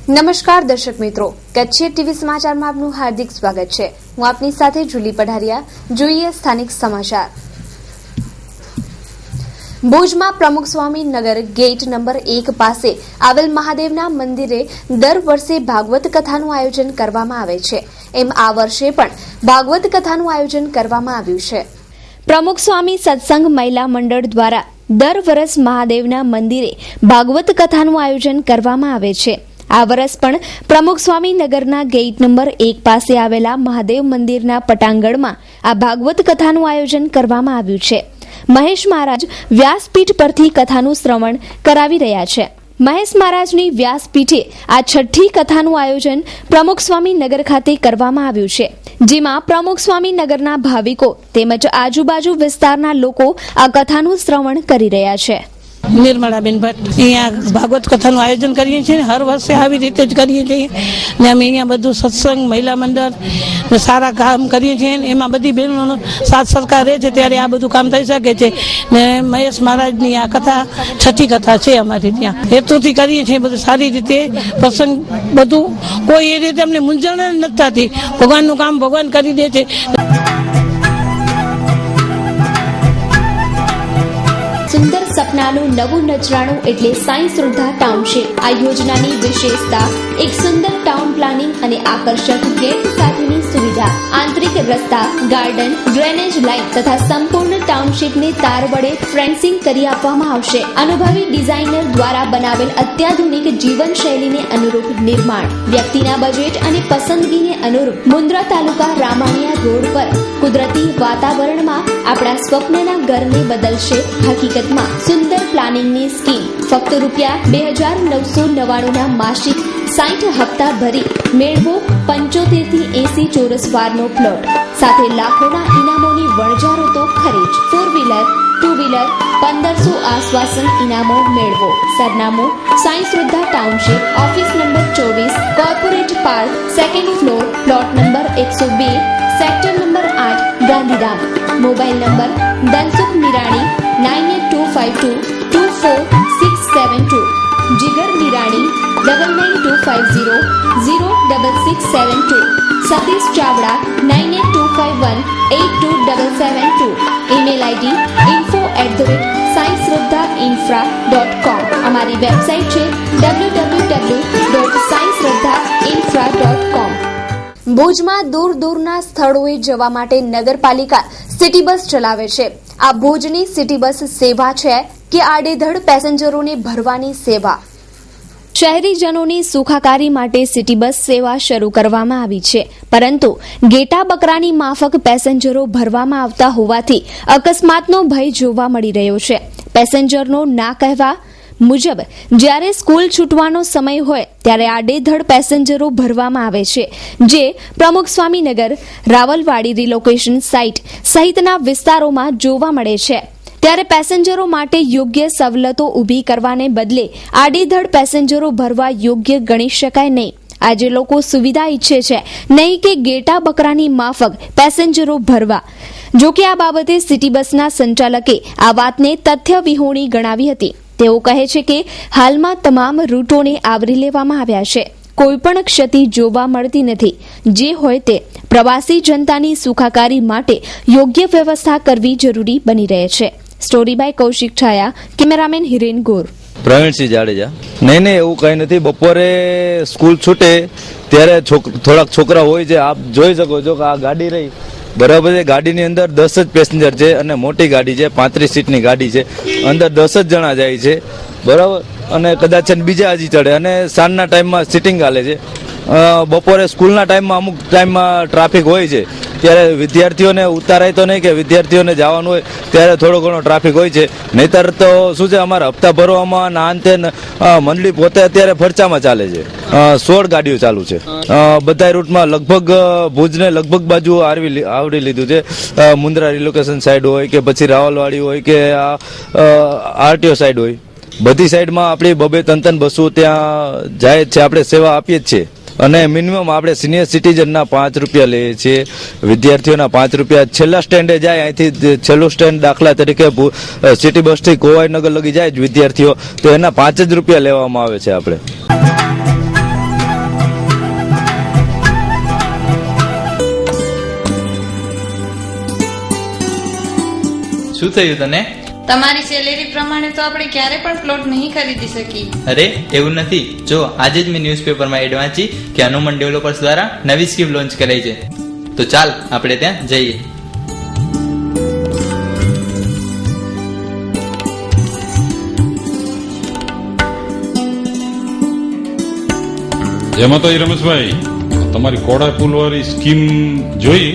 નમસ્કાર દર્શક મિત્રો, કચ્છી ટીવી સમાચારમાં આપનું હાર્દિક સ્વાગત છે। હું આપની સાથે જુલી પઢારિયા। જોઈએ સ્થાનિક સમાચાર। ભુજમાં પ્રમુખ સ્વામી નગર ગેટ નંબર 1 પાસે આવેલ મહાદેવના મંદિરે દર વર્ષે ભાગવત કથાનું આયોજન કરવામાં આવે છે। એમ આ વર્ષે પણ ભાગવત કથાનું આયોજન કરવામાં આવ્યું છે। પ્રમુખ સ્વામી સત્સંગ મહિલા મંડળ દ્વારા દર વર્ષ મહાદેવના મંદિરે ભાગવત કથાનું આયોજન કરવામાં આવે છે। આ વર્ષ પણ પ્રમુખ સ્વામી નગરના ગેટ નંબર 1 પાસે આવેલા મહાદેવ મંદિરના પટાંગણમાં આ ભાગવત કથાનું આયોજન કરવામાં આવ્યું છે। મહેશ મહારાજ વ્યાસપીઠ પરથી કથાનું શ્રવણ કરાવી રહ્યા છે। મહેશ મહારાજની વ્યાસપીઠે આ છઠ્ઠી કથાનું આયોજન પ્રમુખ સ્વામી નગર ખાતે કરવામાં આવ્યું છે, જેમાં પ્રમુખ સ્વામી નગરના ભાવિકો તેમજ આજુબાજુ વિસ્તારના લોકો આ કથાનું શ્રવણ કરી રહ્યા છે। निर्मलाबेन भट्ट अँ भागवत कथाનું આયોજન કરીએ છીએ। હર વર્ષે આવી રીતે જ કરીએ છીએ ને અમે અહીંયા બધું સત્સંગ મહિલા મંડળ સારા કામ કરીએ છીએ। એમાં બધી બહેનોનો સાથ સરકાર રહે છે ત્યારે આ બધું કામ થઈ શકે છે ને મહેશ મહારાજની આ કથા છઠ્ઠી કથા છે અમારી ત્યાં। હેતુથી કરીએ છીએ બધું સારી રીતે પ્રસંગ બધું કોઈ એ રીતે અમને મૂંઝવણ નથી થતી। ભગવાનનું કામ ભગવાન કરી દે છે। સુંદર સપનાનું નવું નજરાણું એટલે સાઈ શ્રદ્ધા ટાઉનશીપ। આ યોજનાની વિશેષતા એક સુંદર ટાઉન પ્લાનિંગ અને આકર્ષક ગેટ સાથેની સુવિધા, આંતરિક રસ્તા, ગાર્ડન, ડ્રેનેજ લાઇન તથા સંપૂર્ણ ટાઉનશીપને તાર વડે ફેન્સિંગ કરી આપવામાં આવશે। અનુભવી ડિઝાઇનર દ્વારા બનાવેલ અત્યાધુનિક જીવનશૈલીને અનુરૂપ નિર્માણ, વ્યક્તિના બજેટ અને પસંદગીને અનુરૂપ મુન્દ્રા તાલુકા રામાણીયા રોડ પર કુદરતી વાતાવરણમાં આપણા સ્વપ્નના ઘરને બદલશે હકીકત। સુંદર પ્લાનિંગની સ્કીમ ફક્ત ₹2,999 ના માસિક 60 હપ્તા ભરી મેળવો 75 થી 80 ચોરસ વારનો પ્લોટ સાથે લાખોના ઇનામોની વણઝારો તો ખરી જ। 4 વ્હીલર 2 વ્હીલર 1500 આશ્વાસન ઇનામો મેળવો। સરનામું Sai Shraddha township, office number 24, corporate park, second floor, plot number 102, sector number 8, Gandhidham. Mobile number Dhansukh Nirani 9825224672, Jigar Nirani 9925006672, Satish Chavda 9825182772, email ID info@saisradhainfra.com। અમારી વેબસાઇટ છે www.saisradhainfra.com। ભુજમાં દૂર દૂરના સ્થળોએ જવા માટે નગરપાલિકા સિટી બસ ચલાવે છે। આ ભુજની સિટી બસ સેવા છે કે આડેધડ પેસેન્જરોને ભરવાની સેવા। શહેરીજનોની સુખાકારી માટે સિટી બસ સેવા શરૂ કરવામાં આવી છે, પરંતુ ઘેટા બકરાની માફક પેસેન્જરો ભરવામાં આવતા હોવાથી અકસ્માતનો ભય જોવા મળી રહ્યો છે। પેસેન્જરનો ના કહેવા મુજબ જ્યારે સ્કૂલ છૂટવાનો સમય હોય ત્યારે આડેધડ પેસેન્જરો ભરવામાં આવે છે, જે પ્રમુખ સ્વામીનગર, રાવલવાડી રિલોકેશન સાઇટ સહિતના વિસ્તારોમાં જોવા મળે છે। ત્યારે પેસેન્જરો માટે યોગ્ય સવલતો ઊભી કરવાને બદલે આડેધડ પેસેન્જરો ભરવા યોગ્ય ગણી શકાય નહીં। આજે લોકો સુવિધા ઈચ્છે છે, નહીં કે ઘેટા બકરાની માફક પેસેન્જરો ભરવા। જો કે આ બાબતે સિટી બસના સંચાલકે આ વાતને તથ્ય વિહોણી ગણાવી હતી। તેઓ કહે છે કે હાલમાં તમામ રૂટોને આવરી લેવામાં આવ્યા છે, કોઈપણ ક્ષતિ જોવા મળતી નથી। જે હોય તે પ્રવાસી જનતાની સુખાકારી માટે યોગ્ય વ્યવસ્થા કરવી જરૂરી બની રહે છે। Story by Kaushik Chhaya, cameraman Hiren Gor, Pravinsinh Jadeja. નહીં એવું કઈ નથી। બપોરે સ્કૂલ છૂટે ત્યારે થોડાક છોકરા હોય છે। આપ જોઈ શકો છો કે આ ગાડી રહી બરાબર છે, ગાડીની અંદર 10 જ પેસેન્જર છે અને મોટી ગાડી છે, 35 સીટની ગાડી છે, અંદર 10 જ જણા જાય છે બરાબર, અને કદાચ બીજા હજી ચડે અને સાંજના ટાઈમમાં સિટિંગ હાલે છે। બપોરે સ્કૂલના ટાઈમમાં અમુક ટાઈમમાં ટ્રાફિક હોય છે, ત્યારે વિદ્યાર્થીઓને ઉતારાય તો નહીં કે વિદ્યાર્થીઓને જવાનું હોય ત્યારે થોડો ઘણો ટ્રાફિક હોય છે। નહીતર તો શું છે, અમારા હપ્તા ભરવામાં ના અંતે મંડળી પોતે અત્યારે ફરચામાં ચાલે છે। 16 ગાડીઓ ચાલુ છે બધા રૂટમાં। લગભગ ભુજને લગભગ બાજુ આવરી લીધું છે। મુન્દ્રા રિલોકેશન સાઈડ હોય કે પછી રાવલવાડી હોય કે આરટીઓ સાઈડ હોય, બધી સાઈડમાં આપણી 2-3 બસો ત્યાં જાય છે। આપણે સેવા આપીએ જ છીએ અને મિનિમમ આપણે સિનિયર સિટીઝનના 5 રૂપિયા લઈએ છીએ, વિદ્યાર્થીઓના 5 રૂપિયા। છેલ્લા સ્ટેન્ડે જાય, અહીંથી છેલ્લું સ્ટેન્ડ દાખલા તરીકે સિટી બસથી કોવાઈનગર લગી જાય વિદ્યાર્થીઓ, તો એના 5 જ રૂપિયા લેવામાં આવે છે આપણે। શું થયું તને? તમારી સેલેરી પ્રમાણે તો આપણે ક્યારે પણ પ્લોટ નહીં ખરીદી શકીએ. અરે એવું નથી. જો આજે જ મેં ન્યૂઝપેપરમાં એડ વાંચી કે હનુમાન ડેવલપર્સ દ્વારા નવી સ્કીમ લોન્ચ કરાઈ છે. તો ચાલ આપણે ત્યાં જઈએ. એમાં તો રમેશભાઈ તમારી કોડા પુલ વાળી સ્કીમ જોઈ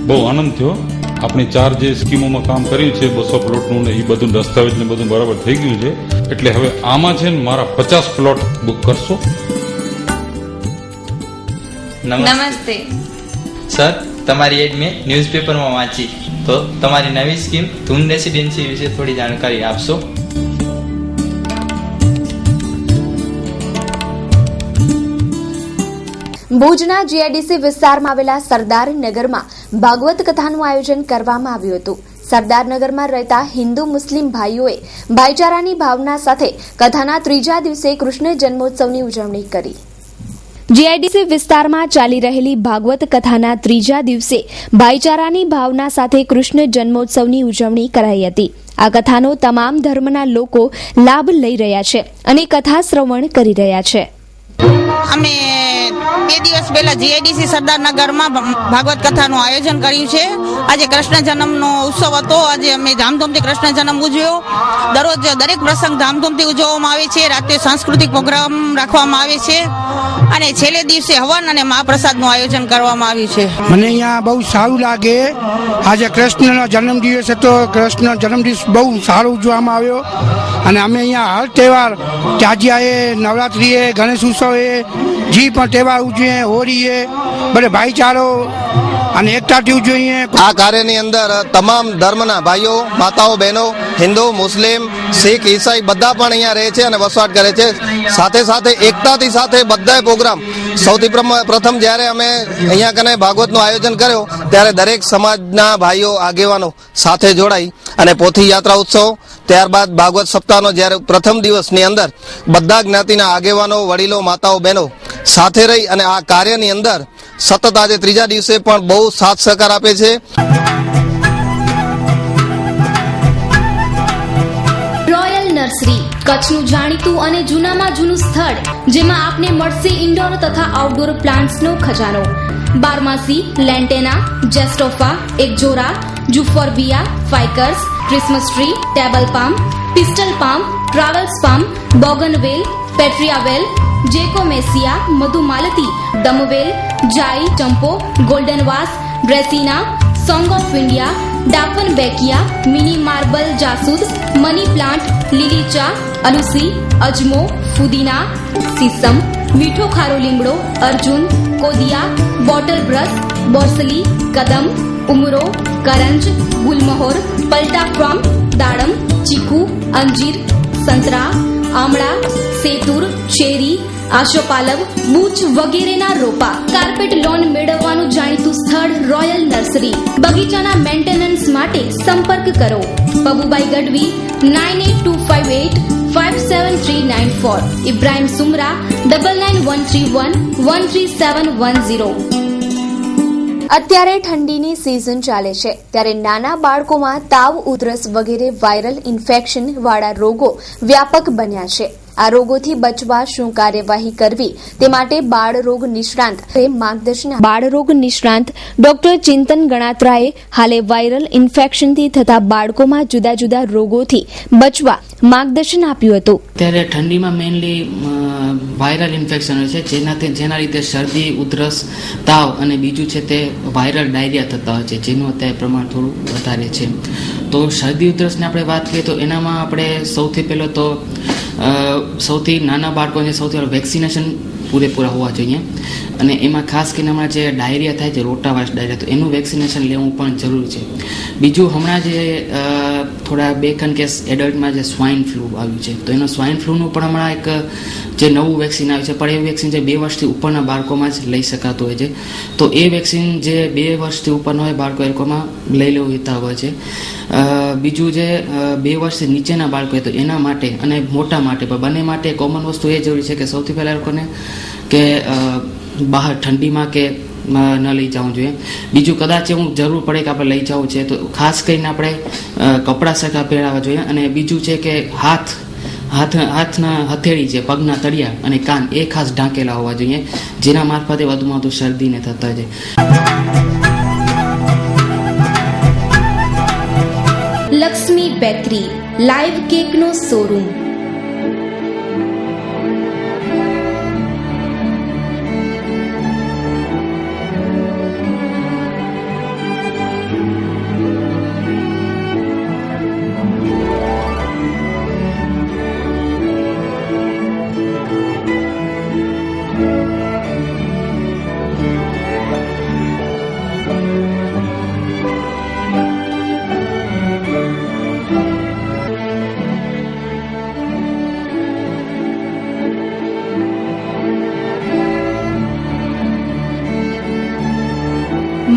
બહુ આનંદ થયો. આપણી 4 જે સ્કીમોમાં કામ કર્યું છે 200 પ્લોટનું ને એ બધું દસ્તાવેજ ને બધું બરાબર થઈ ગયું છે. એટલે હવે આમાં છે ને મારા 50 પ્લોટ બુક કરશો. નમસ્તે સર, તમારી એડ મેં ન્યૂઝપેપરમાં વાંચી. તો તમારી નવી સ્કીમ ધૂન રેસિડેન્સી વિશે થોડી જાણકારી આપશો? ભુજના જીઆઈડીસી વિસ્તારમાં આવેલા સરદાર નગરમાં ભાગવત કથાનું આયોજન કરવામાં આવ્યું હતું. સરદાર નગરમાં રહેતા હિન્દુ મુસ્લિમ ભાઈઓએ ભાઈચારાની ભાવના સાથે કથાના ત્રીજા દિવસે કૃષ્ણ જન્મોત્સવની ઉજવણી કરી. જીઆઈડીસી વિસ્તારમાં ચાલી રહેલી ભાગવત કથાના ત્રીજા દિવસે ભાઈચારાની ભાવના સાથે કૃષ્ણ જન્મોત્સવની ઉજવણી કરાઈ હતી. આ કથાનો તમામ ધર્મના લોકો લાભ લઈ રહ્યા છે અને કથા શ્રવણ કરી રહ્યા છે. અમે 2 દિવસ પહેલા જીઆઈડીસી સરદારનગરમાં ભાગવત કથાનું આયોજન કર્યું છે. આજે કૃષ્ણ જન્મનો ઉત્સવ હતો. આજે અમે ધામધૂમથી કૃષ્ણ જન્મ ઉજવ્યો. દરરોજ દરેક પ્રસંગ ધામધૂમથી ઉજવવામાં આવે છે. રાત્રે સાંસ્કૃતિક પ્રોગ્રામ રાખવામાં આવે છે અને છેલ્લે દિવસે હવન અને મહાપ્રસાદનું આયોજન કરવામાં આવ્યું છે. મને અહીંયા બહુ સારું લાગે. આજે કૃષ્ણનો જન્મદિવસ હતો. કૃષ્ણનો જન્મદિવસ બહુ સારો ઉજવવામાં આવ્યો અને અમે અહીંયા હર તહેવાર તાજિયાએ, નવરાત્રિએ, ગણેશ ઉત્સવે, જે પણ તહેવાર ઉજવીએ, હોળીએ, બધે ભાઈચારો અને એકતાથી ઉજવીએ. આ કાર્યની અંદર તમામ ધર્મના ભાઈઓ, માતાઓ, બહેનો, હિન્દુ, મુસ્લિમ, શીખ, ઈસાઈ બધા પણ અહીંયા રહે છે અને વસવાટ કરે છે. સાથે સાથે એકતાથી સાથે બધા પ્રોગ્રામ સૌથી પ્રથમ જ્યારે અમે અહીંયા કને ભાગવતનું આયોજન કર્યો ત્યારે દરેક સમાજના ભાઈઓ, આગેવાનો સાથે જોડાઈ અને પોથી યાત્રા ઉત્સવ, ત્યારબાદ ભાગવત સપ્તાહનો જ્યારે પ્રથમ દિવસની અંદર બધા જ્ઞાતિના આગેવાનો, વડીલો, માતાઓ, બહેનો સાથે રહી અને આ કાર્યની અંદર સતત આજે ત્રીજા દિવસે પણ બહુ સાથ સહકાર આપે છે. રોયલ નર્સરી કચ્છનું જાણીતું અને જૂનામાં જૂનું સ્થળ, જેમાં આપને મળશે ઇન્ડોર તથા આઉટડોર પ્લાન્ટ્સનો ખજાનો. બારમાસી, લેન્ટેના, જેસ્ટોફા, ixora, euphorbia, ficus, Christmas tree, table palm, પિસ્ટલ પામ, ટ્રાવેલ્સ પામ, બોગનવેલ, પેટ્રિયાવેલ, જેકોમેસિયા, મધુમાલતી, દમવેલ, જાઈ, ચંપો, ગોલ્ડન વાસ, બ્રેસિના, song of India, dieffenbachia, mini marble જાસૂદ, મની પ્લાન્ટ, લીલી ચા, અલુસી, અજમો, ફુદીના, સીસમ, મીઠો ખારો લીમડો, અર્જુન, કોદિયા, બોટલ બ્રશ, બોરસલી, કદમ, ઉમરો, કરંજ, ગુલમહોર, પલટા ક્રોમ, દાડમ, ચીકુ, અંજીર, સંતરા, આમળા, સેતુર, ચેરી, આશોપાલવ, બૂચ વગેરેના રોપા. કાર્પેટ લોન મેળવવાનું જાણીતું સ્થળ રોયલ નર્સરી. બગીચાના મેન્ટેનન્સ માટે સંપર્ક કરો પબુભાઈ ગઢવી 9825857394, ઇબ્રાહિમ સુમરા 9913113710. અત્યારે ઠંડીની સિઝન ચાલે છે, ત્યારે નાના બાળકોમાં તાવ, ઉધરસ વગેરે વાયરલ ઇન્ફેક્શન વાળા રોગો વ્યાપક બન્યા છે. આ રોગોથી બચવા શું કાર્યવાહી કરવી તે માટે બાળરોગ નિષ્ણાંત ડોક્ટર ચિંતન ગણાત્રાએ હાલે વાયરલ ઇન્ફેક્શનથી થતા બાળકોમાં જુદા જુદા રોગોથી બચવા માર્ગદર્શન આપ્યું હતું. ત્યારે ઠંડીમાં મેઇનલી વાયરલ ઇન્ફેક્શન હોય છે, જેના લીધે શરદી, ઉધરસ, તાવ અને બીજું છે તે વાયરલ ડાયરિયા થતા હોય છે, જેનું અત્યારે પ્રમાણ થોડું વધારે છે. તો શરદી ઉધરસની આપણે વાત કરીએ તો એનામાં આપણે સૌથી પહેલો તો સૌથી નાના બાળકોને સૌથી વેક્સિનેશન પૂરેપૂરા હોવા જોઈએ અને એમાં ખાસ કરીને હમણાં જે ડાયરિયા થાય છે, રોટાવાયરસ ડાયરિયા, તો એનું વેક્સિનેશન લેવું પણ જરૂરી છે. બીજું હમણાં જે થોડા 2 કેસ એડલ્ટમાં જે સ્વાઇન ફ્લૂ આવ્યું છે, તો એનો સ્વાઇન ફ્લૂનું પણ હમણાં એક જે નવું વેક્સિન આવ્યું છે, પણ એ વેક્સિન જે 2 વર્ષથી ઉપરના બાળકોમાં જ લઈ શકાતું હોય છે. તો એ વેક્સિન જે 2 વર્ષથી ઉપરના હોય બાળકો એ લોકોમાં લઈ લેવું હિતા હોય છે. બીજું જે 2 વર્ષથી નીચેના બાળકો હોય તો એના માટે અને મોટા માટે પણ બંને માટે કોમન વસ્તુ એ જરૂરી છે કે સૌથી પહેલાં લોકોને કે બહાર ઠંડીમાં કે ન લઈ જવું જોઈએ. બીજું કદાચ એવું જરૂર પડે કે આપણે લઈ જવું છે તો ખાસ કરીને આપણે કપડાં સરખા પહેરાવા જોઈએ. અને બીજું છે કે હાથના હથેળી છે, પગના તળિયા અને કાન એ ખાસ ઢાંકેલા હોવા જોઈએ, જેના મારફતે વધુમાં વધુ શરદીને થતા છે. લક્ષ્મી બેકરી લાઈવ કેકનો શોરૂમ.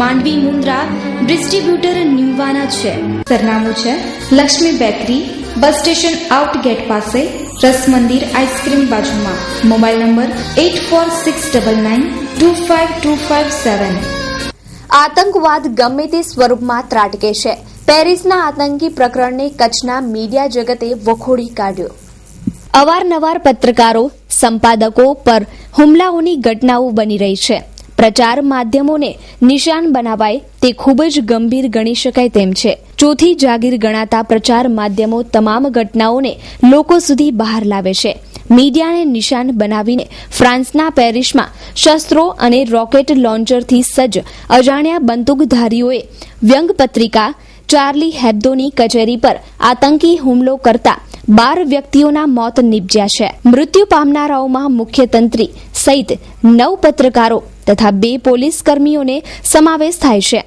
માંડવી મુન્દ્રા ડિસ્ટ્રીબ્યુટર નિમવાના છે. સરનામું છે Lakshmi bakery, bus station out gate પાસે, રસ મંદિર આઈસ્ક્રીમ બાજુમાં. Mobile number 8469925257. આતંકવાદ ગમે તે સ્વરૂપમાં ત્રાટકે છે. પેરિસના આતંકી પ્રકરણને કચ્છના મીડિયા જગતે વખોડી કાઢ્યો. અવારનવાર પત્રકારો, સંપાદકો પર હુમલાઓની ઘટનાઓ બની રહી છે. પ્રચાર માધ્યમોને નિશાન બનાવાય તે ખૂબ જ ગંભીર ગણી શકાય તેમ છે. ચોથી જાગીર ગણાતા પ્રચાર માધ્યમો તમામ ઘટનાઓને લોકો સુધી બહાર લાવે છે. મીડિયાને નિશાન બનાવીને ફ્રાન્સના પેરિસમાં શસ્ત્રો અને રોકેટ લોન્ચરથી સજ્જ અજાણ્યા બંદૂકધારીઓએ વ્યંગ પત્રિકા ચાર્લી હેબ્દોની કચેરી પર આતંકી હુમલો કરતા 12 વ્યક્તિઓના મોત નીપજ્યા છે. મૃત્યુ પામનારાઓમાં મુખ્ય તંત્રી સહિત 9 પત્રકારો તથા 2 પોલીસ કર્મીઓને સમાવેશ થાય છે.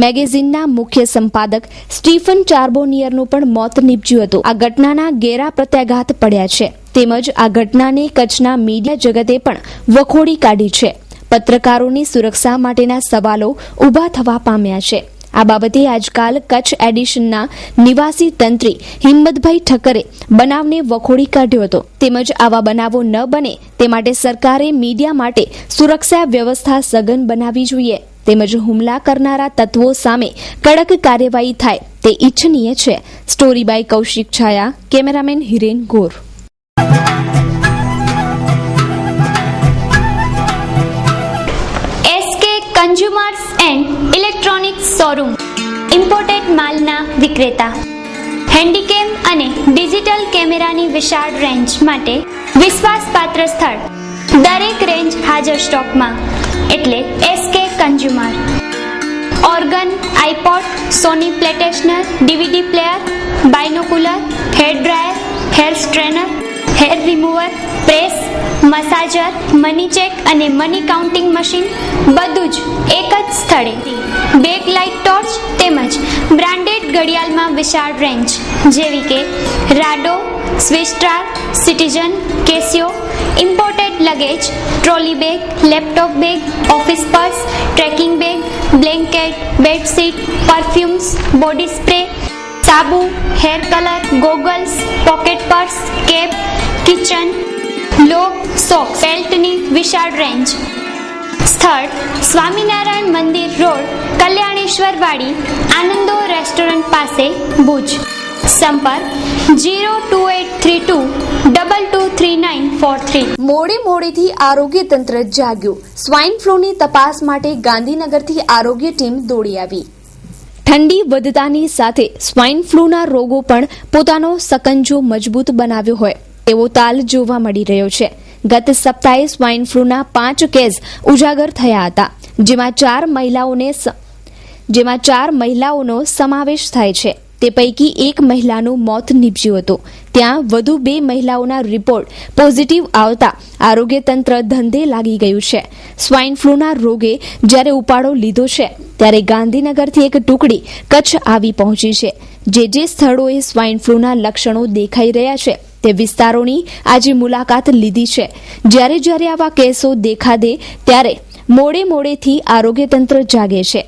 મેગેઝિનના મુખ્ય સંપાદક સ્ટીફન ચાર્બોનિયરનું પણ મોત નીપજ્યું હતું. આ ઘટનાના ઘેરા પ્રત્યાઘાત પડ્યા છે. તેમજ આ ઘટનાને કચ્છના મીડિયા જગતે પણ વખોડી કાઢી છે. પત્રકારોની સુરક્ષા માટેના સવાલો ઊભા થવા પામ્યા છે. આ બાબતે આજકાલ કચ્છ એડિશનના નિવાસી તંત્રી હિંમતભાઈ ઠક્કરે બનાવને વખોડી કાઢ્યો હતો. તેમજ આવા બનાવો ન બને તે માટે સરકારે મીડિયા માટે સુરક્ષા વ્યવસ્થા સઘન બનાવવી જોઈએ. તેમજ હુમલા કરનારા તત્વો સામે કડક કાર્યવાહી થાય તે ઇચ્છનીય છે. Story by Kaushik Chhaya, cameraman Hiren Gor. Consumers and electronics showroom, imported માલના વિક્રેતા. હેન્ડીકેમ અને ડિજિટલ કેમેરાની વિશાળ રેન્જ માટે વિશ્વાસપાત્ર સ્થળ. દરેક રેન્જ હાજર સ્ટોકમાં, એટલે SK consumer. Organ, iPod, Sony PlayStation, DVD player, binocular, hair dryer, hair straightener, hair remover, press, massager, money check અને મની કાઉન્ટિંગ મશીન બધું જ એક જ સ્થળે. બેક લાઇટ ટોર્ચ તેમજ બ્રાન્ડેડ ઘડિયાળમાં વિશાળ રેન્જ જેવી કે Rado, Swistar, Citizen, Casio. Imported luggage, trolley bag, laptop bag, office purse, trekking bag, blanket, bedsheet, perfumes, body spray, સાબુ, hair colour, goggles, pocket purse, cap, kitchen, લોક, socks, બેલ્ટની વિશાળ range. સ્થળ સ્વામિનારાયણ મંદિર road, Kalyaneshwar વાડી, આનંદો restaurant પાસે, ભુજ. સંપર્ક 02832223943. મોડેથી આરોગ્ય તંત્ર જાગ્યું. સ્વાઇન ફ્લૂની તપાસ માટે ગાંધીનગરથી આરોગ્ય ટીમ દોડી આવી. ઠંડી વધતાની સાથે સ્વાઇન ફ્લૂના રોગો પણ પોતાનો સકંજો મજબૂત બનાવ્યો હોય એવો તાલ જોવા મળી રહ્યો છે. ગત સપ્તાહે સ્વાઇન ફ્લૂના 5 કેસ ઉજાગર થયા હતા, જેમાં 4 મહિલાઓનો સમાવેશ થાય છે. તે પૈકી 1 મહિલાનું મોત નીપજ્યું હતું. ત્યાં વધુ 2 મહિલાઓના રિપોર્ટ પોઝિટિવ આવતા આરોગ્ય તંત્ર ધંધે લાગી ગયું છે. સ્વાઇન ફ્લૂના રોગે જ્યારે ઉપાડો લીધો છે ત્યારે ગાંધીનગરથી એક ટુકડી કચ્છ આવી પહોંચી છે. જે સ્થળોએ સ્વાઇન ફ્લૂના લક્ષણો દેખાઈ રહ્યા છે તે વિસ્તારોની આજે મુલાકાત લીધી છે. જ્યારે આવા કેસો દેખા દે ત્યારે મોડેથી આરોગ્ય તંત્ર જાગે છે.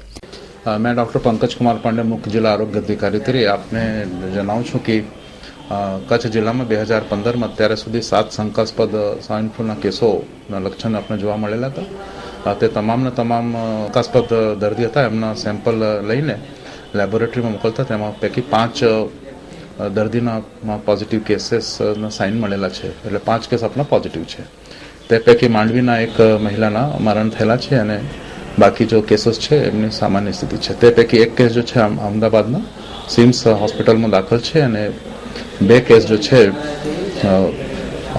मैं डॉक्टर पंकज कुमार पांडे, मुख्य जिला आरोग्य अधिकारी तरी आपने जनावुं छुं कि कच्छ जिल्लाમાં 2015માં અત્યારે સુધી 7 શંકાસ્પદ સ્વાઇન ફ્લૂના કેસોના લક્ષણ આપણે જોવા મળેલા હતા. તે તમામને તમામ શંકાસ્પદ દર્દી હતા એમના સેમ્પલ લઈને લેબોરેટરીમાં મોકલતા તેમાં પૈકી 5 દર્દીના પોઝિટિવ કેસીસના સાઇન મળેલા છે, એટલે 5 કેસ આપણા પોઝિટિવ છે. તે પૈકી માંડવીના એક મહિલાના મરણ થયેલા છે અને બાકી જો કેસીસ છે એમની સામાન્ય સ્થિતિ છે. તે પૈકી એક કેસ જો છે અમદાવાદના સિમ્સ હોસ્પિટલમાં દાખલ છે અને 2 કેસ જો છે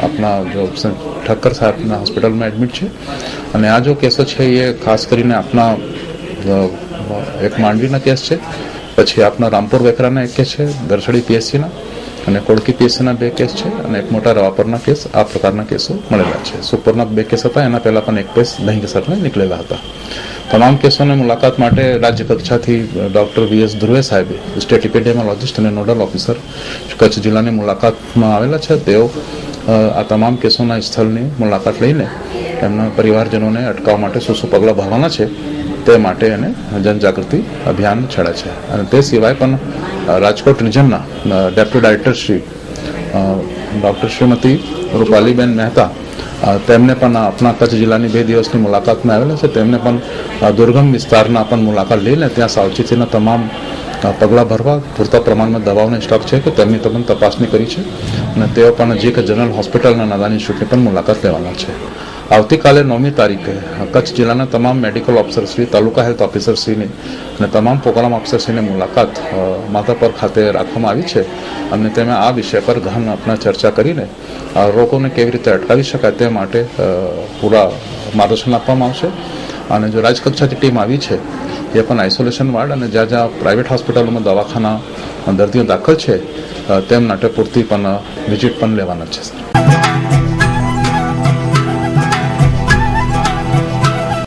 આપણા જો ઠક્કર સાહેબના હોસ્પિટલમાં એડમિટ છે. અને આ જો કેસો છે એ ખાસ કરીને આપણા એક માંડવીના કેસ છે, પછી આપણા રામપુર વેકરાના એક કેસ છે, દરસડી પીએસસીના અને કોડકી પીએસસીના 2 કેસ છે અને એક મોટા રવાપરના કેસ. આ પ્રકારના કેસો મળેલા છે. સુપરના 2 કેસ હતા, એના પહેલા પણ એક કેસ દહીં કેસરને નીકળેલા હતા. તમામ કેસોની મુલાકાત માટે રાજ્ય કક્ષાથી ડોક્ટર વીએસ ધ્રુવે સાહેબે સ્ટેટ ઇપિડેમિયોલોજિસ્ટ અને નોડલ ઓફિસર કચ્છ જિલ્લાની મુલાકાતમાં આવેલા છે. તેઓ આ તમામ કેસોના સ્થળની મુલાકાત લઈને એમના પરિવારજનોને અટકાવવા માટે શું પગલાં ભરવાના છે તે માટે એને જનજાગૃતિ અભિયાન છેડે છે. અને તે સિવાય પણ રાજકોટ રિજનના deputy director Shri doctor Shrimati Rupaliben Mehta તેમને પણ આપણા કચ્છ જિલ્લાની 2 દિવસની મુલાકાતમાં આવેલા છે. તેમને પણ દુર્ગમ વિસ્તારના પણ મુલાકાત લઈને ત્યાં સાવચેતીના તમામ પગલાં ભરવા, પૂરતા પ્રમાણમાં દવાઓનો સ્ટોક છે કે તેમની પણ તપાસણી કરી છે અને તેઓ પણ જે કે જનરલ હોસ્પિટલના નાદાની ઇન્સ્ટિટ્યૂટની પણ મુલાકાત લેવાના છે. આવતીકાલે 9મી તારીખે કચ્છ જિલ્લાના તમામ મેડિકલ ઓફિસરશ્રી, તાલુકા હેલ્થ ઓફિસરશ્રીની અને તમામ પ્રોગ્રામ ઓફિસરશ્રીની મુલાકાત માધાપર ખાતે રાખવામાં આવી છે અને તેમાં આ વિષય પર ગહન આપણે ચર્ચા કરીને રોગોને કેવી રીતે અટકાવી શકાય તે માટે પૂરા માર્ગદર્શન આપવામાં આવશે. અને જો રાજકક્ષાથી ટીમ આવી છે એ પણ આઇસોલેશન વાર્ડ અને જ્યાં જ્યાં પ્રાઇવેટ હોસ્પિટલોમાં દવાખાના દર્દીઓ દાખલ છે તેમ માટે પૂરતી પણ વિઝિટ પણ લેવાના છે.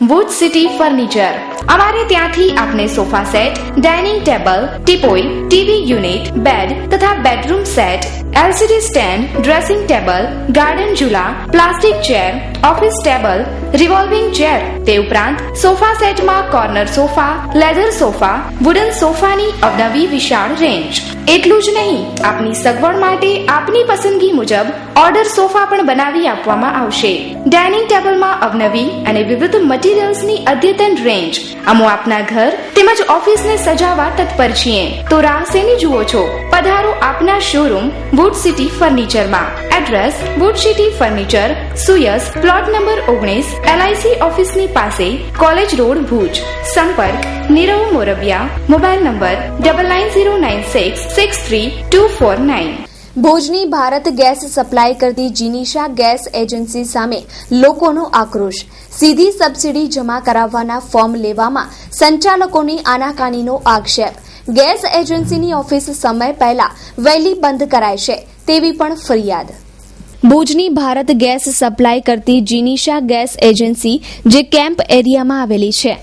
Wood city furniture. અમારે ત્યાંથી આપને sofa set, dining table, teapoy, TV unit, bed તથા bedroom set, LCD stand, dressing table, garden ઝૂલા, plastic chair, office table, revolving chair, તે ઉપરાંત સોફા સેટમાં corner sofa, leather sofa, wooden સોફાની અવનવી વિશાળ રેન્જ. એટલું જ નહીં, આપની સગવડ માટે આપની પસંદગી મુજબ ઓર્ડર સોફા પણ બનાવી આપવામાં આવશે. ડાઇનિંગ ટેબલમાં અવનવી અને વિવિધ મટીરીયલ્સની અદ્યતન રેન્જ. અમો આપના ઘર તેમજ ઓફિસને સજાવવા તત્પર છીએ. તો રાહ શેની જુઓ છો? પધારો આપના શોરૂમ વુડ સિટી ફર્નિચરમાં. એડ્રેસ વુડ સિટી ફર્નિચર, સુયસ, પ્લોટ નંબર 19, LIC ઓફિસની પાસે, કોલેજ રોડ, ભુજ. સંપર્ક નીરવ મોરબિયા. Mobile number 9906632449. ભુજની ભારત ગેસ સપ્લાય કરતી જીનીશા ગેસ એજન્સી સામે લોકોનો આક્રોશ. સીધી સબસિડી જમા કરાવવાના ફોર્મ લેવામાં સંચાલકોની આનાકાનીનો આક્ષેપ. ગેસ એજન્સીની ઓફિસ સમય પહેલા વહેલી બંધ કરાય છે તેવી પણ ફરિયાદ. ભુજની ભારત ગેસ સપ્લાય કરતી જીનીશા ગેસ એજન્સી જે કેમ્પ એરિયામાં આવેલી છે.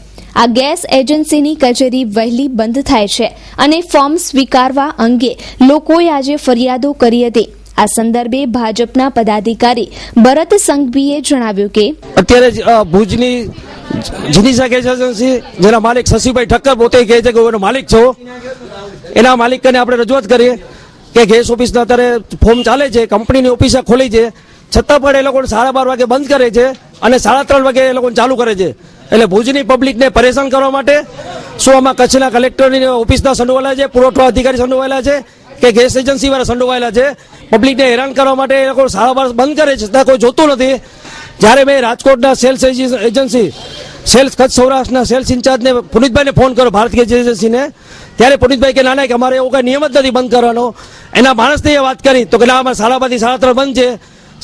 આ ગેસ એજન્સીની કચેરી વહેલી બંધ થાય છે અને ફોર્મ સ્વીકારવા અંગે લોકોએ આજે ફરિયાદો કરી હતી. આ સંદર્ભે ભાજપના પદાધિકારી ભરત સંઘવીએ જણાવ્યું કે અત્યારે ભુજની જીનીશા ગેસ એજન્સી જેના માલિક શશીભાઈ ઠક્કર પોતે કહે છે કે હું એનો માલિક છું, એના માલિકને આપણે રજૂઆત કરીએ કે ગેસ ઓફિસના અત્યારે ફોર્મ ચાલે છે, કંપનીની ઓફિસે ખોલી છે, છતાં પણ એ લોકો 12:30 વાગે બંધ કરે છે અને 3:30 વાગે એ લોકો ચાલુ કરે છે. એટલે ભુજની પબ્લિકને પરેશાન કરવા માટે શું આમાં કચ્છના કલેક્ટરની ઓફિસના સંડોવાયેલા છે, પુરવઠા અધિકારી સંડોવાયેલા છે કે ગેસ એજન્સી વાળા સંડોવાયેલા છે? પબ્લિકને હેરાન કરવા માટે એ લોકો 12:30 બંધ કરે છે, છતાં કોઈ જોતું નથી. જ્યારે મેં રાજકોટના સેલ્સ એજન્સી કચ્છ સૌરાષ્ટ્રના સેલ્સ ઇન્ચાર્જને પુનિતભાઈને ફોન કર્યો, ભારત ગેસ એજન્સીને, ત્યારે પુનિતભાઈ કે ના કે અમારે એવો કઈ નિયમ જ નથી બંધ કરવાનો. એના માણસને એ વાત કરી તો કે ના અમારે 12:30 3:30 બંધ છે.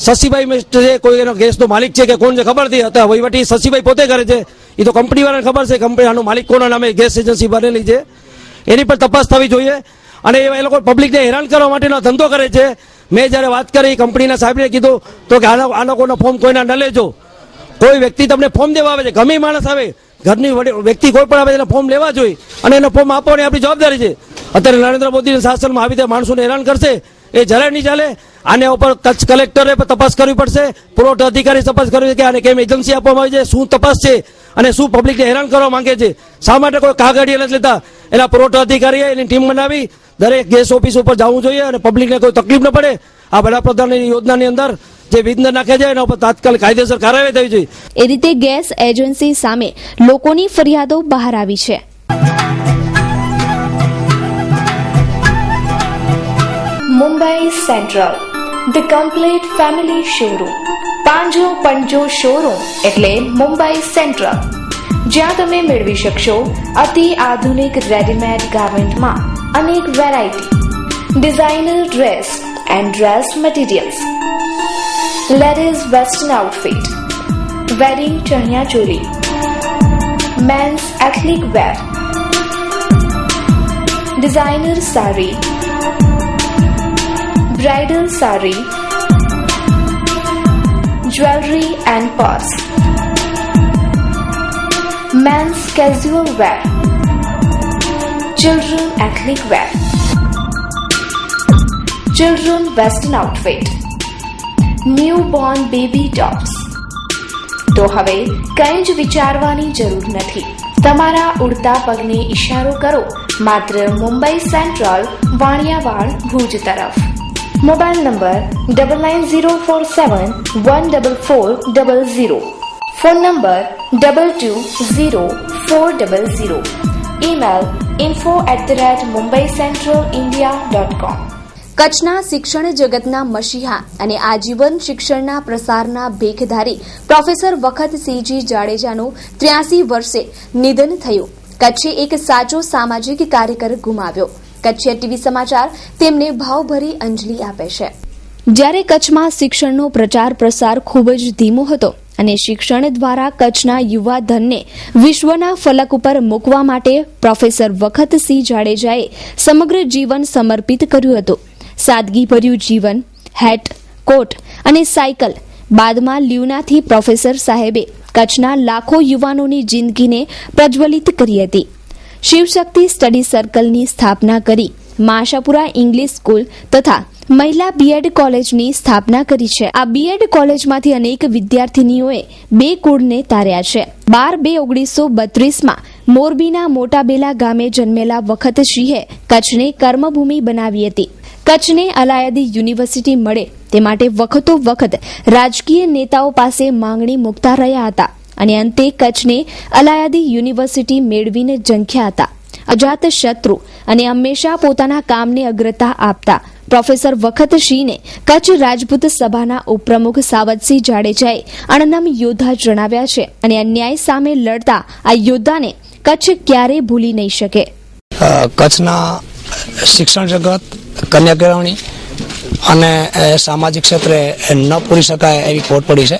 શશીભાઈ છે કોઈ એનો ગેસનો માલિક છે કે કોણ છે ખબર નથી, હતા વહીવટી શશીભાઈ પોતે કરે છે. એ તો કંપની વાળાને ખબર છે કંપની આનો માલિક કોના નામે ગેસ એજન્સી બનેલી છે, એની પર તપાસ થવી જોઈએ. અને એ લોકો પબ્લિકને હેરાન કરવા માટેનો ધંધો કરે છે. મેં જ્યારે વાત કરી કંપનીના સાહેબને કીધું તો કે આનો કોઈનો ફોર્મ કોઈના ન લેજો. કોઈ વ્યક્તિ તમને ફોર્મ દેવા આવે છે, ગમે માણસ આવે, ઘરની વ્યક્તિ કોઈ પણ આવે એને ફોર્મ લેવા જોઈએ અને એનો ફોર્મ આપવાની આપણી જવાબદારી છે. અત્યારે નરેન્દ્ર મોદીના શાસનમાં આવી રીતે માણસોને હેરાન કરશે એ જરાય નહીં ચાલે. આના ઉપર કચ્છ કલેક્ટરે તપાસ કરવી પડશે, પુરવઠા અધિકારી તપાસ કરવી કે આને કેમ એજન્સી આપવામાં આવી છે, શું તપાસ છે અને શું પબ્લિકને હેરાન કરવા માંગે છે, શા માટે કોઈ કાગળિયા નથી લેતા. એના પુરવઠા અધિકારીએ એની ટીમ બનાવી દરેક ગેસ ઓફિસ ઉપર જવું જોઈએ અને પબ્લિકને કોઈ તકલીફ ન પડે. આ વડાપ્રધાનની યોજનાની અંદર જે વિઘ્ન નાખે છે એના ઉપર તાત્કાલિક કાયદેસર કાર્યવાહી થવી જોઈએ. એ રીતે ગેસ એજન્સી સામે લોકોની ફરિયાદો બહાર આવી છે. Mumbai central, the complete family showroom. પાંજો પંજો શોરૂમ એટલે મુંબઈ સેન્ટ્રલ, જ્યાં તમે મેળવી શકશો અતિ આધુનિક રેડીમેડ ગાર્મેન્ટમાં અનેક variety, designer dress and dress materials, ladies western outfit, wedding chaniya choli, men's ethnic wear, designer sari, bridal sari, jewelry and purse, men's casual wear, children ethnic wear, children western outfit, newborn baby tops. તો હવે કંઈ જ વિચારવાની જરૂર નથી. તમારા ઉડતા પગને ઇશારો કરો માત્ર મુંબઈ સેન્ટ્રલ, વાણિયાવાડ, ભુજ તરફ. Mobile number 9947144000, phone number 220400, email info@mumbaicentralindia.com. કચ્છના શિક્ષણ જગતના મસીહા અને આજીવન શિક્ષણના પ્રસારના ભેખધારી પ્રોફેસર વખતસિંહજી જાડેજાનું 83 વર્ષે નિધન થયું. કચ્છે એક સાચો સામાજિક કાર્યકર ગુમાવ્યો. કચ્છીય ટીવી સમાચાર તેમને ભાવભરી અંજલિ આપે છે. જ્યારે કચ્છમાં શિક્ષણનો પ્રચાર પ્રસાર ખૂબ જ ધીમો હતો અને શિક્ષણ દ્વારા કચ્છના યુવા ધનને વિશ્વના ફલક ઉપર મૂકવા માટે પ્રોફેસર વખતસિંહ જાડેજાએ સમગ્ર જીવન સમર્પિત કર્યું હતું. સાદગીભર્યું જીવન, હેટ, કોટ અને સાયકલ બાદમાં લ્યુનાથી પ્રોફેસર સાહેબે કચ્છના લાખો યુવાનોની જિંદગીને પ્રજ્વલિત કરી હતી. શિવશક્તિ સ્ટડી સર્કલની સ્થાપના કરી, માશાપુરા ઇંગ્લિશ સ્કૂલ તથા મહિલા બીએડ કોલેજની સ્થાપના કરી છે. આ બીએડ કોલેજમાંથી અનેક વિદ્યાર્થીનીઓએ 2 કુળને તાર્યા છે. 12/2/1932માં મોરબીના મોટાબેલા ગામે જન્મેલા વખતસિંહે કચ્છને કર્મભૂમિ બનાવી હતી. કચ્છને અલાયદી યુનિવર્સિટી મળે તે માટે વખતો વખત રાજકીય નેતાઓ પાસે માંગણી મૂકતા રહ્યા હતા અને અંતે કચ્છને અલાયદી યુનિવર્સિટી મેળવીને ઝંખ્યા હતા. અજાત શત્રુ અને હંમેશા પોતાના કામને અગ્રતા આપતા પ્રોફેસર વખતસિંહને કચ્છ રાજપૂત સભાના ઉપપ્રમુખ સાવતસિંહ જાડેજાએ અણનમ યોદ્ધા જણાવ્યા છે અને અન્યાય સામે લડતા આ યોદ્ધાને કચ્છ ક્યારેય ભૂલી નહીં શકે. કચ્છના શિક્ષણ જગત, કન્યા કેળવણી અને સામાજિક ક્ષેત્રે ન પૂરી શકાય એવી ખોટ પડી છે.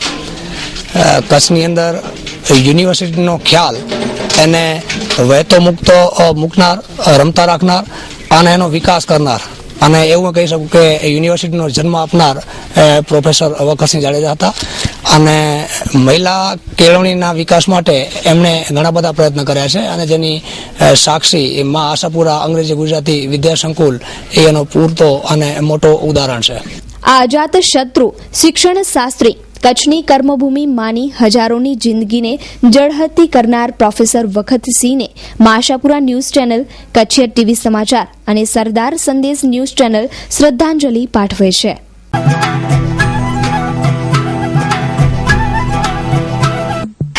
કચ્છની અંદર યુનિવર્સિટીનો ખ્યાલ એને વહેતો મૂકનાર, રમતા રાખનાર અને એનો વિકાસ કરનાર, અને એવું કહી શકું કે યુનિવર્સિટીનો જન્મ આપનાર પ્રોફેસર વખતસિંહ જાડેજા હતા. અને મહિલા કેળવણીના વિકાસ માટે એમણે ઘણા બધા પ્રયત્ન કર્યા છે અને જેની સાક્ષી મા આશાપુરા અંગ્રેજી ગુજરાતી વિદ્યા સંકુલ એનો પૂરતો અને મોટો ઉદાહરણ છે. આ અજાત શત્રુ શિક્ષણ શાસ્ત્રી, કચ્છની કર્મભૂમિ માની હજારોની જિંદગીને જળહળતી કરનાર પ્રોફેસર વખતસિંહને માશાપુરા ન્યૂઝ ચેનલ, કચ્છીય ટીવી સમાચાર અને સરદાર સંદેશ ન્યૂઝ ચેનલ શ્રદ્ધાંજલિ પાઠવે છે.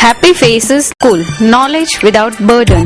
Happy Faces School, knowledge without burden.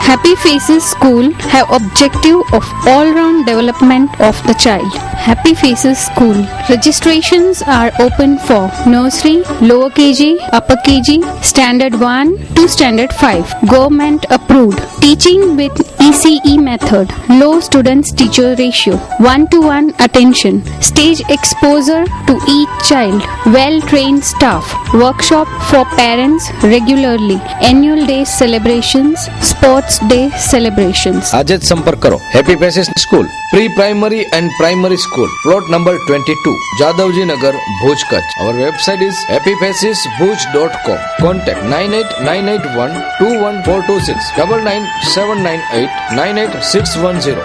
Happy Faces School have objective of all-round development of the child. Happy Faces School registrations are open for nursery, lower KG, upper KG, standard 1 to standard 5. Government approved. Teaching with ECE method. Low students teacher ratio. 1-to-1 attention. Stage exposure to each child. Well trained staff. Workshop for parents regularly. Annual day celebrations. Sports day celebrations. આજે જ સંપર્ક કરો. Happy faces school, pre primary and primary school, plot number 22, Jadavji Nagar, Bhuj, Kutch. Our website is happyfacesbhuj.com. Contact 9898121426 9979898610.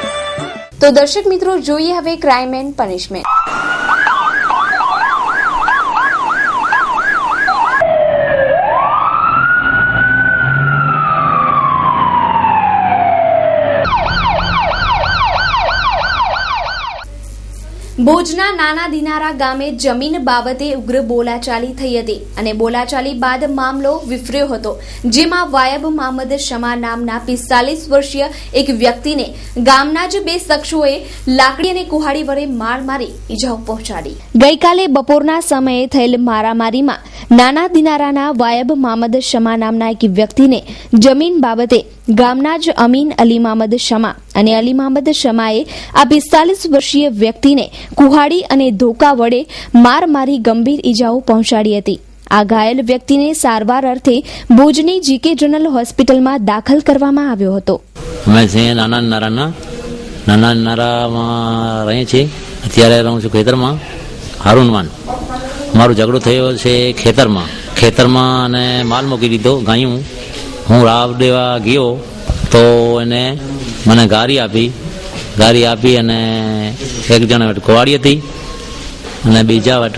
તો દર્શક મિત્રો, જોઈએ હવે crime and punishment. ભુજના નાના દિનારા ગામે જમીન બાબતે ઉગ્ર બોલાચાલી થઈ હતી અને બોલાચાલી બાદ મામલો વિફર્યો હતો, જેમાં વાયબ મહમદ શમા નામના 45 વર્ષીય એક વ્યક્તિને ગામના જ બે શખ્સોએ લાકડી અને કુહાડી વડે માર મારી ઈજાઓ પહોંચાડી. ગઈકાલે બપોરના સમયે થયેલ મારામારીમાં નાના દિનારાના વાયબ મહમદ શમા નામના એક વ્યક્તિને જમીન બાબતે ગામના જ અમીન અલી મહમદ શમા અને અલી મહમદ શમાએ આ 45 વર્ષીય વ્યક્તિને કુહાડી અને ધોકા વડે માર મારી ગંભીર ઈજાઓ પહોંચાડી હતી. આ ઘાયલ વ્યક્તિને સારવાર અર્થે ભુજની જીકે જનરલ હોસ્પિટલમાં દાખલ કરવામાં આવ્યો હતો. અમે છીએ નાના નારામાં રહીએ છીએ. અત્યારે રહું છું ખેતરમાં. હારૂનવાન મારો ઝઘડો થયો છે ખેતરમાં અને માલ મૂકી દીધો ગાયું. હું રાવ દેવા ગયો તો એને મને ગારી આપી અને એક જણા વટ કુવાડી હતી અને બીજા વટ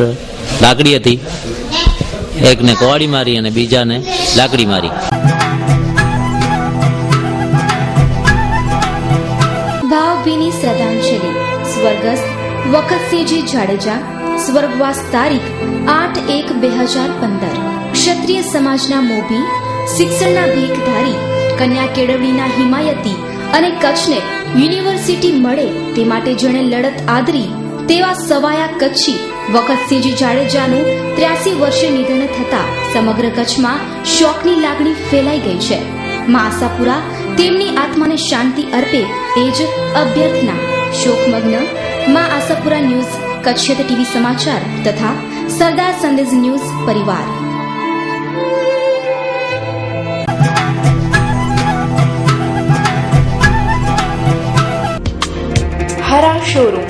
લાકડી હતી. એકને કુવાડી મારી અને બીજાને લાકડી મારી. ભાવભીની શ્રદ્ધાંજલિ સ્વર્ગસ્થ વખતસિંહજી જાડેજા, સ્વર્ગવાસ તારીખ 8/1/2015. ક્ષત્રિય સમાજના મોભી, શિક્ષણના ભીખધારી, કન્યા કેળવણીના હિમાયતી અને કચ્છને યુનિવર્સિટી મળે તે માટે જેણે લડત આદરી તેવા સવાયા કચ્છી વખતસિંહજી જાડેજાનું 83 વર્ષે નિધન થતા સમગ્ર કચ્છમાં શોકની લાગણી ફેલાઈ ગઈ છે. મા આશાપુરા તેમની આત્માને શાંતિ અર્પે એ જ અભ્યર્થના. શોકમગ્ન મા આશાપુરા ન્યૂઝ, કચ્છિયત ટીવી સમાચાર તથા સરદાર સંદેશ ન્યૂઝ પરિવાર. હરા શોરૂમ,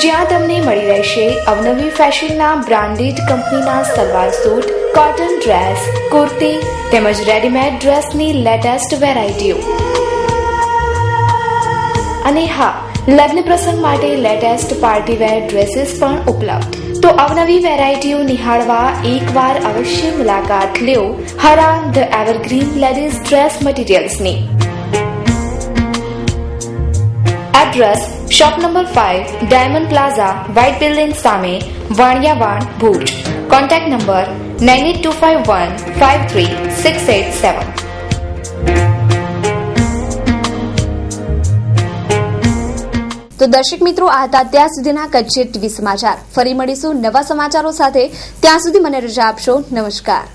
જ્યાં તમને મળી રહેશે અવનવી ફેશનના બ્રાન્ડેડ કંપનીના salwar suit, cotton dress, kurti તેમજ રેડીમેડ ડ્રેસની લેટેસ્ટ વેરાયટીઓ. અને હા, લગ્ન પ્રસંગ માટે લેટેસ્ટ પાર્ટીવેર ડ્રેસીસ પણ ઉપલબ્ધ. તો અવનવી વેરાયટીઓ નિહાળવા એકવાર અવશ્ય મુલાકાત લ્યો હરા ધ એવરગ્રીન લેડીઝ ડ્રેસ મટીરિયલ્સની. Address shop number 5, diamond plaza, white building સામે, વાણિયાવાડ, ભુજ. Contact number 9825153687. તો દર્શક મિત્રો, આ હતા ત્યાં સુધીના કચ્છી ટીવી સમાચાર. ફરી મળીશું નવા સમાચારો સાથે. ત્યાં સુધી મને રજા આપશો. નમસ્કાર.